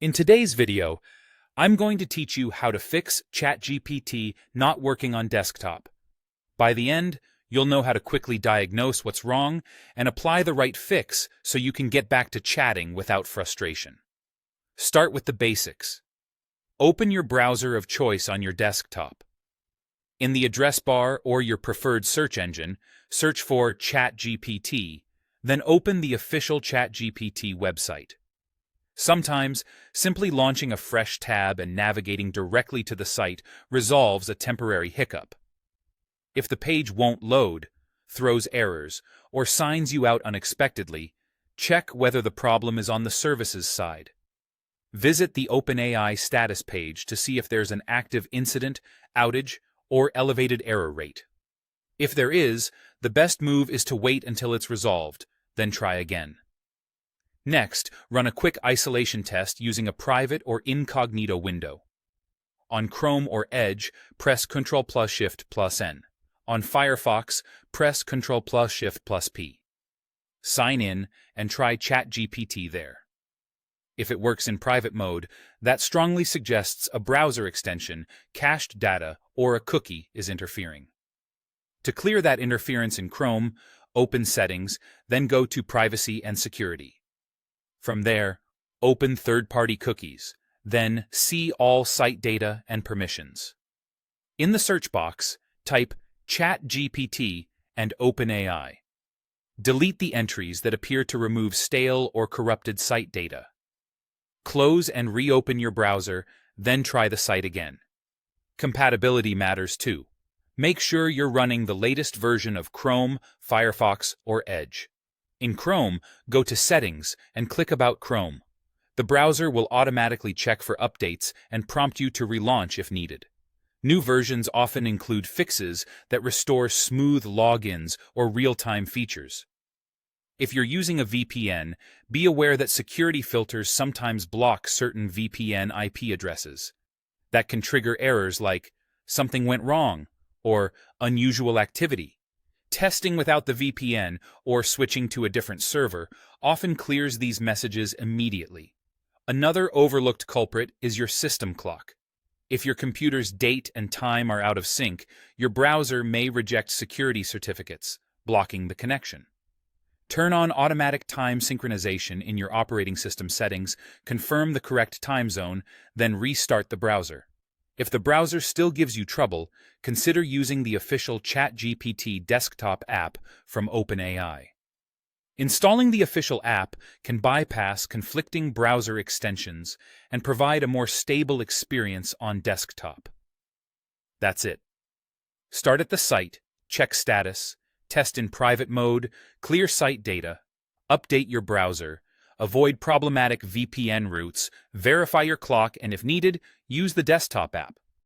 In today's video, I'm going to teach you how to fix ChatGPT not working on desktop. By the end, you'll know how to quickly diagnose what's wrong and apply the right fix so you can get back to chatting without frustration. Start with the basics. Open your browser of choice on your desktop. In the address bar or your preferred search engine, search for ChatGPT, then open the official ChatGPT website. Sometimes, simply launching a fresh tab and navigating directly to the site resolves a temporary hiccup. If the page won't load, throws errors, or signs you out unexpectedly, check whether the problem is on the services side. Visit the OpenAI status page to see if there's an active incident, outage, or elevated error rate. If there is, the best move is to wait until it's resolved, then try again. Next, run a quick isolation test using a private or incognito window. On Chrome or Edge, press Ctrl+Shift+N. On Firefox, press Ctrl+Shift+P. Sign in and try ChatGPT there. If it works in private mode, that strongly suggests a browser extension, cached data, or a cookie is interfering. To clear that interference in Chrome, open Settings, then go to Privacy and Security. From there, open third-party cookies, then see all site data and permissions. In the search box, type ChatGPT and OpenAI. Delete the entries that appear to remove stale or corrupted site data. Close and reopen your browser, then try the site again. Compatibility matters too. Make sure you're running the latest version of Chrome, Firefox, or Edge. In Chrome, go to Settings and click About Chrome. The browser will automatically check for updates and prompt you to relaunch if needed. New versions often include fixes that restore smooth logins or real-time features. If you're using a VPN, be aware that security filters sometimes block certain VPN IP addresses. That can trigger errors like "something went wrong" or "unusual activity." Testing without the VPN or switching to a different server often clears these messages immediately. Another overlooked culprit is your system clock. If your computer's date and time are out of sync, your browser may reject security certificates, blocking the connection. Turn on automatic time synchronization in your operating system settings, confirm the correct time zone, then restart the browser. If the browser still gives you trouble, consider using the official ChatGPT desktop app from OpenAI. Installing the official app can bypass conflicting browser extensions and provide a more stable experience on desktop. That's it. Start at the site, check status, test in private mode, clear site data, update your browser, avoid problematic VPN routes, verify your clock, and if needed, use the desktop app.